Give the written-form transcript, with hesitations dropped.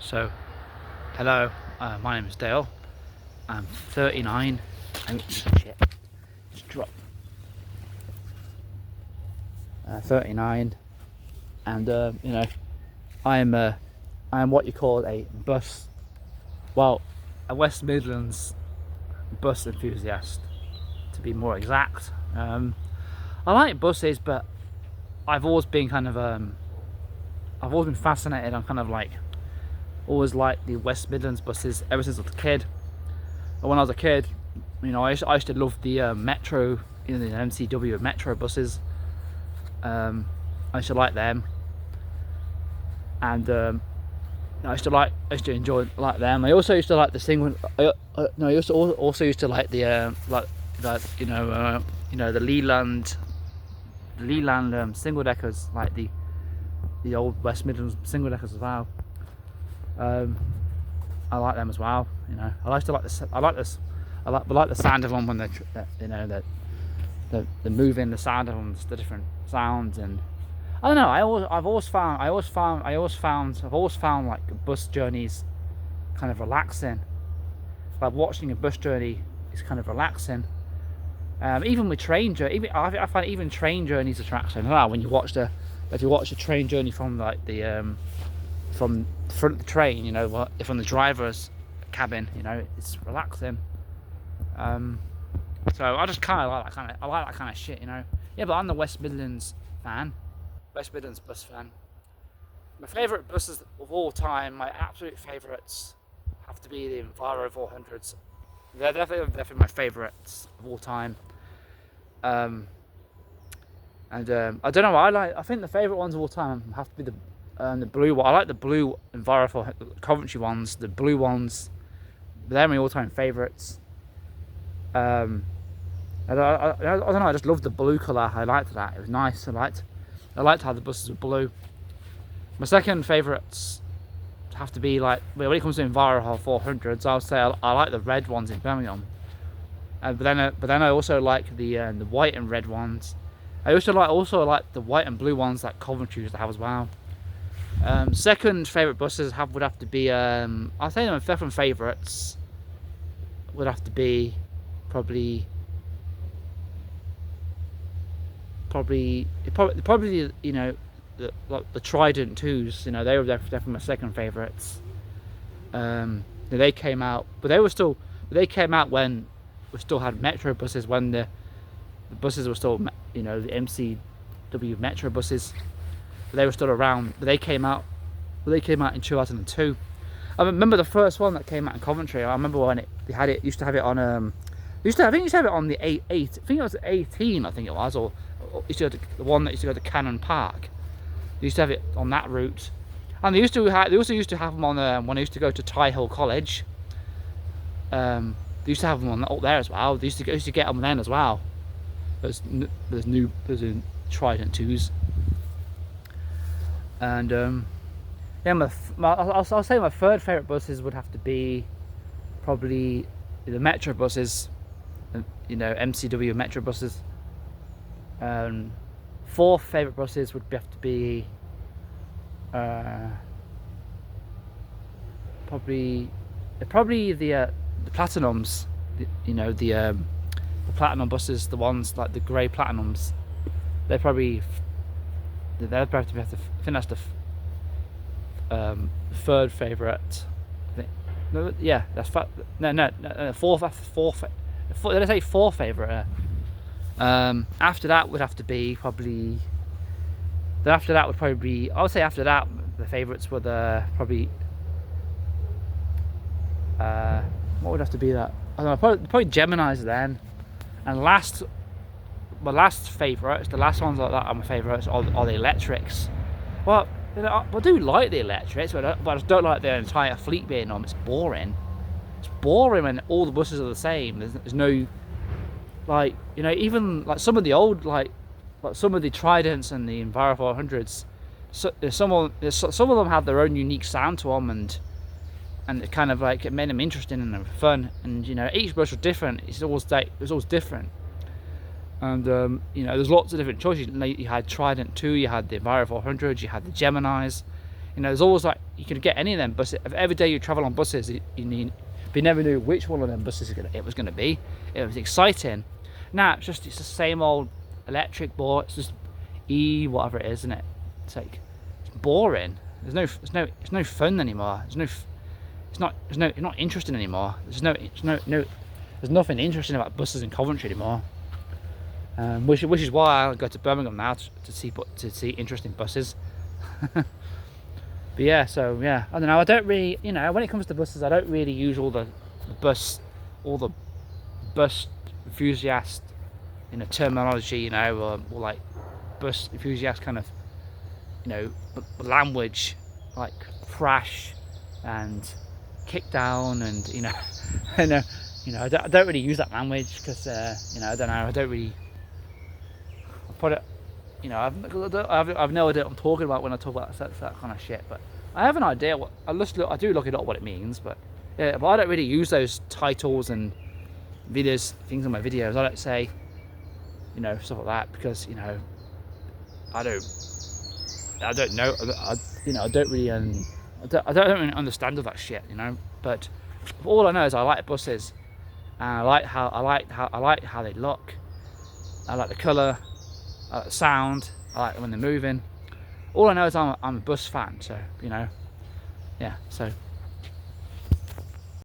So, hello, my name is Dale. I'm 39. Oh, shit. Just drop. 39, and I am what you call a a West Midlands bus enthusiast, to be more exact. I like buses, but I've always been I've always been fascinated. I'm kind of like always liked the West Midlands buses ever since I was a kid. And when I was a kid, I used to love the metro, the MCW metro buses. I used to like them, and I used to enjoy like them. I also used to like the single. I also used to like the the Leland single deckers, like the old West Midlands single deckers as well. I like them as well. I like the sound of them when they're moving. The sound of them, the different sounds, and I don't know. I've always found like bus journeys kind of relaxing. Like watching a bus journey is kind of relaxing. Even with I find even train journeys attractive. Well, when you watch if you watch a train journey from like from the front of the train, from the driver's cabin, it's relaxing. So I just kind of like that kind of shit, Yeah, but I'm the West Midlands fan, West Midlands bus fan. My favourite buses of all time, my absolute favourites, have to be the Enviro 400s. They're definitely my favourites of all time. I don't know what I like. I think the favourite ones of all time have to be the blue one. I like the blue Enviro 4 Coventry ones, the blue ones. They're my all-time favourites. I don't know. I just loved the blue colour. I liked that. It was nice. I liked how the buses were blue. My second favourites have to be when it comes to Enviro 400s. I would say I like the red ones in Birmingham. But then I also like the white and red ones. I also like the white and blue ones that Coventry used to have as well. Second favourite buses would have to be I'll say my second favourites would have to be probably the Trident 2s. They were definitely my second favourites. They came out, but they came out when we still had metro buses, when the buses were still the MCW metro buses. But they were still around. But they came out in 2002. I remember the first one that came out in Coventry. I remember when used to have it on I think it used to have it on the 8. I think it was 18. I think it was, or used to have the one that used to go to Cannon Park. They used to have it on that route, and they also used to have them on when I used to go to Tye Hill College. They used to have them up there as well. They used to get them then as well. There's Trident 2s, and yeah, I'll say my third favourite buses would have to be probably the metro buses, MCW metro buses. Fourth favourite buses would have to be probably the Platinums, the Platinum buses, the ones like the grey Platinums. They'd probably have to be. I think that's the third favourite. No, yeah, that's fourth. Did I say fourth favourite? After that would have to be probably. Then after that would probably be. I would say after that the favourites were probably. What would have to be that? I don't know. Probably Geminis then, and my last favourites, the last ones like that are my favourites are the electrics. Well, I do like the electrics, but I just don't like the entire fleet being on. It's boring. It's boring when all the buses are the same. There's no, even like some of the old, like some of the Tridents and the Enviro 400s. Some of them have their own unique sound to them, and it kind of it made them interesting and fun. And each bus was different. It was always different. And there's lots of different choices. You had Trident 2, you had the Enviro 400s, you had the Geminis. You know, there's always like, you could get any of them buses. Every day you travel on buses, you never knew which one of them buses it was going to be. It was exciting. Now it's the same old electric ball. It's just whatever it is, isn't it? It's like, it's boring. It's no fun anymore. It's not interesting anymore. There's nothing interesting about buses in Coventry anymore. Which is why I go to Birmingham now to see interesting buses. But yeah, so yeah, I don't know. I don't really, you know, when it comes to buses, I don't really use all the bus enthusiast, you know, terminology, you know, or like bus enthusiast kind of, you know, language, like crash and kick down, and you know, I don't really use that language because you know, I don't know. I don't really. I put it. You know, I've no idea what I'm talking about when I talk about that kind of shit. But I have an idea. I do look it up what it means, but yeah, but I don't really use those titles and things on my videos. I don't say, you know, stuff like that because, you know, I don't know. You know, I don't really understand all that shit. You know, but all I know is I like buses, and I like how they look. I like the colour. I like the sound. I like when they're moving. All I know is I'm a bus fan, so, you know, yeah, so